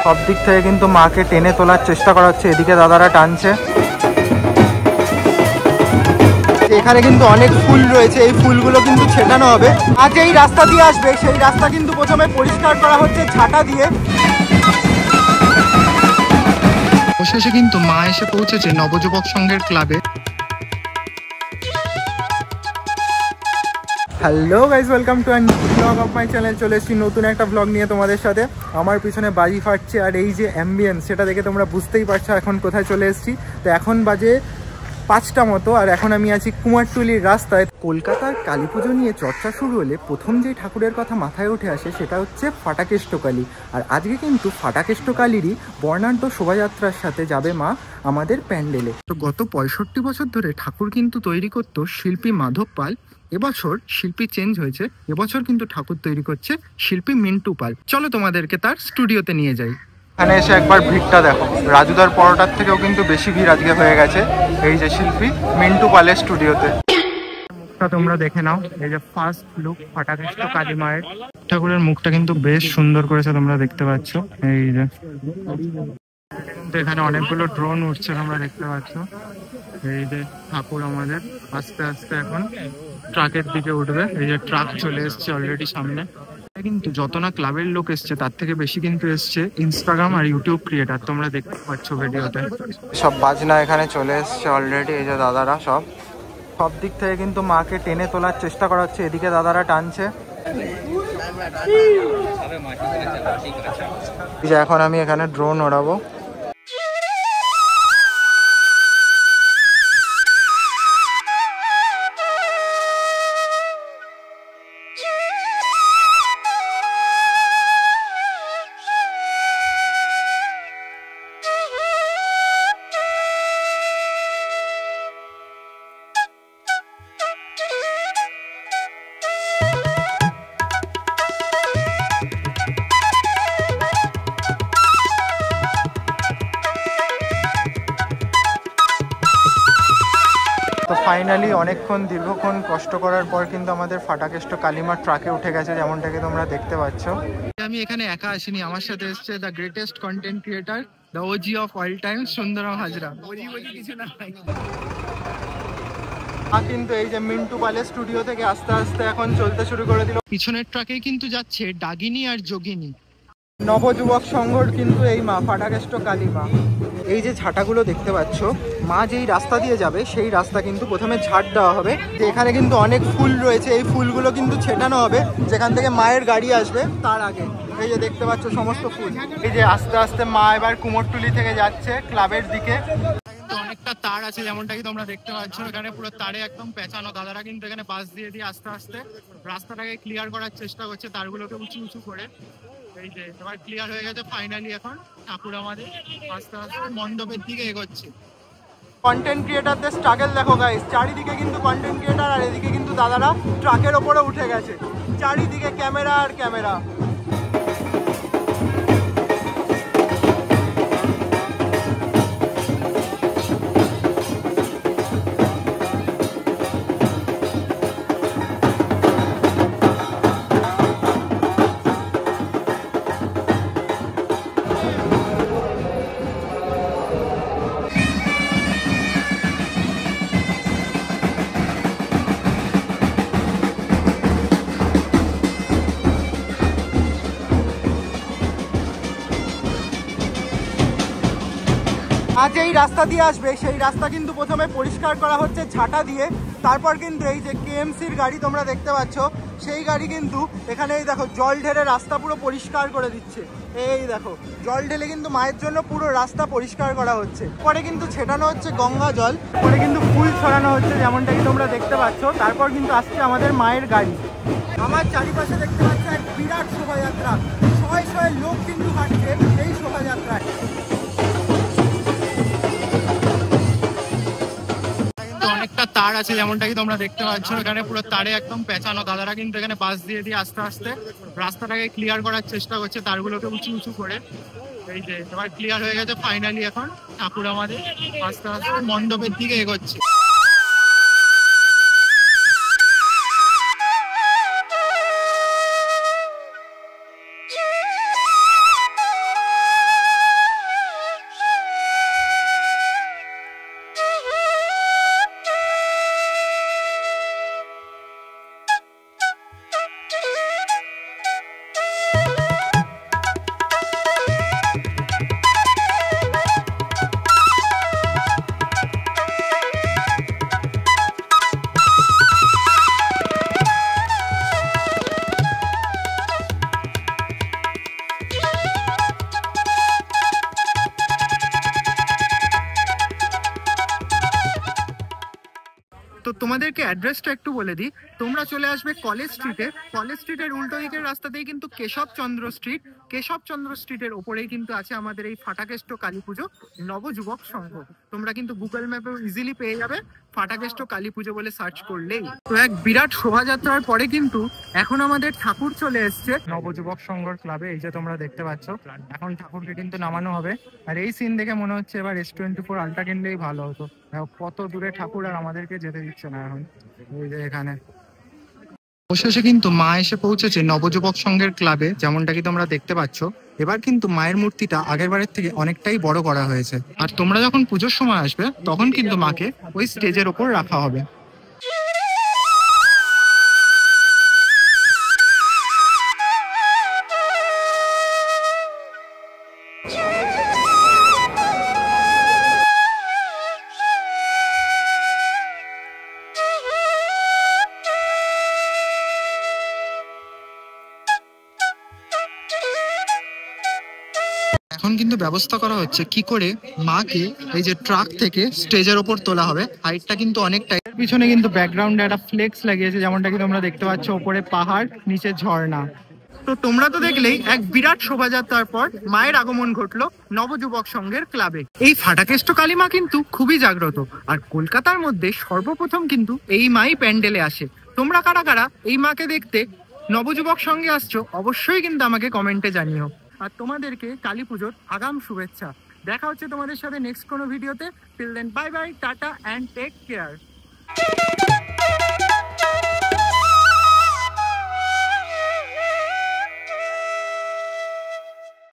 সব দিক থেকে কিন্তু মাকে টেনে তোলার চেষ্টা করা হচ্ছে। এদিকে দাদারা টানছে। এখানে কিন্তু অনেক ফুল রয়েছে, এই ফুলগুলো কিন্তু ছেটানো হবে। আজ এই রাস্তা দিয়ে আসবে সেই রাস্তা কিন্তু প্রথমে পরিষ্কার করা হচ্ছে ঝাঁটা দিয়ে। অবশেষে কিন্তু মা এসে পৌঁছেছে নবযুবক সংঘের ক্লাবে। Hello guys, welcome to blog of my channel. চলে এসেছি নতুন একটা ব্লগ নিয়ে তোমাদের সাথে। আমার পিছনে বাজি ফাটছে আর এই যে অ্যাম্বিয়েন্স, সেটা দেখে তোমরা বুঝতেই পারছো এখন কোথায় চলে এসেছি। তো এখন বাজে 5টা মতো, আর এখন আমি আছি কুমারটুলির রাস্তায়। কলকাতার কালী পুজো নিয়ে চর্চা শুরু হলে প্রথম যেই ঠাকুরের কথা মাথায় উঠে আসে সেটা হচ্ছে ফাটাকেষ্টকালী। আর আজকে কিন্তু ফাটাকেষ্টকালীরই বর্ণাঢ্য শোভাযাত্রার সাথে যাবে মা আমাদের প্যান্ডেলে। তো গত 65 বছর ধরে ঠাকুর কিন্তু তৈরি করতো শিল্পী মাধব পাল। এবছর শিল্পী চেঞ্জ হয়েছে, এবছর কিন্তু ঠাকুর তৈরি করছে শিল্পী মিন্টু পাল। চলো তোমাদেরকে তার স্টুডিওতে নিয়ে যাই। এখানে এসে একবার ভিড়টা দেখো, রাজুদার পরোটার থেকেও কিন্তু বেশি ভিড় আজকে হয়ে গেছে এই যে শিল্পী মিন্টু পালের স্টুডিওতে। মুখটা তোমরা দেখে নাও, এই যে ফার্স্ট লুক ফাটাকেষ্ট কালী মায়ের। ঠাকুরের মুখটা কিন্তু বেশ সুন্দর করেছে, তোমরা দেখতে পাচ্ছ। এই যে এখানে অনেকগুলো ড্রোন উঠছে, তোমরা দেখতে পাচ্ছ। এই যে ঠাকুর আমাদের আস্তে আস্তে এখন ট্রাকের দিকে উঠবে। এই যে ট্রাক চলে এসছে অলরেডি সামনে। কিন্তু যত না ক্লাবের লোক এসছে তার থেকে বেশি কিন্তু এসছে ইনস্টাগ্রাম আর ইউটিউব ক্রিয়েটার, তোমরা দেখতে পাচ্ছ ভিডিওতে। সব বাজনা এখানে চলে এসছে অলরেডি। এই যে দাদারা সব দিক থেকে কিন্তু মাকে টেনে তোলার চেষ্টা করা হচ্ছে। এদিকে দাদারা টানছে। এখন আমি এখানে ড্রোন ওড়াবো। তো ফাইনালি অনেকক্ষণ দীর্ঘক্ষণ কষ্ট করার পর কিন্তু আমাদের ফাটাকেষ্ট কালীমার ট্রাকে উঠে গেছে, যেমনটাকে তোমরা দেখতে পাচ্ছ। আমি এখানে একা আসিনি, আমার সাথে এসছে the greatest content creator, the OG of all time, Sundaram Hazra. কিন্তু এই যে মিন্টু পালের স্টুডিও থেকে আস্তে আস্তে এখন চলতে শুরু করে দিল। পিছনের ট্রাকে কিন্তু যাচ্ছে ডাগিনী আর যোগিনী, নবযুবক সংঘর কিন্তু এই মা ফাটাকেষ্ট কালী মা। এই যে ঝাঁটাগুলো দেখতে পাচ্ছ, মা যেই রাস্তা দিয়ে যাবে সেই রাস্তা কিন্তু প্রথমে ঝাঁট দেওয়া হবে। এখানে কিন্তু অনেক ফুল রয়েছে, এই ফুলগুলো কিন্তু ছেটানো হবে যেখান থেকে মায়ের গাড়ি আসবে তার আগে। এই যে দেখতে পাচ্ছ সমস্ত ফুল। এই যে আস্তে আস্তে মা এবার কুমোরটুলি থেকে যাচ্ছে ক্লাবের দিকে। অনেকটা তার আছে, যেমনটা কি তোমরা দেখতে পাচ্ছ। এখানে পুরো তারে একদম পেঁচানো। দাদারা কিন্তু এখানে বাস দিয়ে আস্তে আস্তে রাস্তাটাকে ক্লিয়ার করার চেষ্টা করছে, তারগুলোকে উঁচু উঁচু করে। এই যে এবার ক্লিয়ার হয়ে গেছে ফাইনালি। এখন ঠাকুর আমাদের আস্তে আস্তে মণ্ডপের দিকে এগোচ্ছে। কন্টেন্ট ক্রিয়েটারদের স্ট্রাগল দেখো গাইস, চারিদিকে কিন্তু কন্টেন্ট ক্রিয়েটার আর এদিকে কিন্তু দাদারা ট্রাকের ওপরে উঠে গেছে। চারিদিকে ক্যামেরা আর ক্যামেরা। আজ এই রাস্তা দিয়ে আসবে সেই রাস্তা কিন্তু প্রথমে পরিষ্কার করা হচ্ছে ঝাঁটা দিয়ে। তারপর কিন্তু এই যে কেএমসির গাড়ি তোমরা দেখতে পাচ্ছ, সেই গাড়ি কিন্তু এখানে এই দেখো জল ঢেলে রাস্তা পুরো পরিষ্কার করে দিচ্ছে। এই দেখো জল ঢেলে কিন্তু মায়ের জন্য পুরো রাস্তা পরিষ্কার করা হচ্ছে। পরে কিন্তু ছেটানো হচ্ছে গঙ্গা জল, পরে কিন্তু ফুল ছড়ানো হচ্ছে যেমনটাই তোমরা দেখতে পাচ্ছ। তারপর কিন্তু আসছে আমাদের মায়ের গাড়ি। আমার চারিপাশে দেখতে পাচ্ছ এক বিরাট শোভাযাত্রা, শয়ে শয়ে লোক কিন্তু হাঁটছে এই শোভাযাত্রায়। অনেকটা তার আছে, যেমনটা কি তোমরা দেখতে পাচ্ছ। এখানে পুরো তারে একদম পেঁচানো। দাদারা কিন্তু এখানে বাস দিয়ে আস্তে আস্তে রাস্তাটাকে ক্লিয়ার করার চেষ্টা করছে, তারগুলোকে উঁচু উঁচু করে। এই যে এবার ক্লিয়ার হয়ে গেছে ফাইনালি। এখন ঠাকুর আমাদের আস্তে আস্তে মণ্ডপের দিকে এগোচ্ছে। তোমাদেরকে অ্যাড্রেসটা একটু বলে দিই, তোমরা চলে আসবে কলেজ স্ট্রিটে, কলেজ স্ট্রিটের উল্টো দিকের রাস্তাতেই কিন্তু কেশবচন্দ্র স্ট্রিট, কেশবচন্দ্র স্ট্রিটের ওপরেই কিন্তু আছে আমাদের এই ফাটাকেষ্ট কালী পুজো নবযুবক সংঘ। তোমরা কিন্তু গুগল ম্যাপেও ইজিলি পেয়ে যাবে, ফাটাকেষ্ট কালী পুজো বলে সার্চ করলেই। তো এক বিরাট শোভাযাত্রার পরে কিন্তু এখন আমাদের ঠাকুর চলে এসছে নবযুবক সংঘর ক্লাবে। এই যে তোমরা দেখতে পাচ্ছ, এখন ঠাকুরকে কিন্তু নামানো হবে। আর এই সিন দেখে মনে হচ্ছে এবার S24 আলট্রা কিনলেই ভালো হতো, কত দূরে ঠাকুর আর আমাদেরকে যেতে দিচ্ছে না এখন। এই যে এখানে অবশেষে কিন্তু মা এসে পৌঁছেছে নবযুবক সংঘের ক্লাবে, যেমনটা কি তোমরা দেখতে পাচ্ছ। এবার কিন্তু মায়ের মূর্তিটা আগের বারের থেকে অনেকটাই বড় করা হয়েছে। আর তোমরা যখন পুজোর সময় আসবে তখন কিন্তু মাকে ওই স্টেজের ওপর রাখা হবে। এখন কিন্তু ব্যবস্থা করা হচ্ছে কি করে মাকে এই যে ট্রাক থেকে স্টেজের ওপর তোলা হবে। হাইটটা কিন্তু অনেকটাই। পিছনে কিন্তু ব্যাকগ্রাউন্ডে একটা ফ্লেক্স লাগিয়েছে, যেমনটা কি তোমরা দেখতে পাচ্ছ, ওপরে পাহাড়, নিচে ঝর্ণা। তো তোমরা তো দেখলেই এক বিরাট শোভাযাত্রার পর মায়ের আগমন ঘটলো নবযুবক সংঘের ক্লাবে। এই ফাটাকেষ্ট কালী মা কিন্তু খুবই জাগ্রত, আর কলকাতার মধ্যে সর্বপ্রথম কিন্তু এই মাই প্যান্ডেলে আসে। তোমরা কারা কারা এই মাকে দেখতে নবযুবক সংঘে আসছো অবশ্যই কিন্তু আমাকে কমেন্টে জানিও। আর তোমাদেরকে কালী পুজোর আগাম শুভেচ্ছা। দেখা হচ্ছে তোমাদের সাথে নেক্সট কোনো ভিডিওতে। Till then bye bye, tata and take care.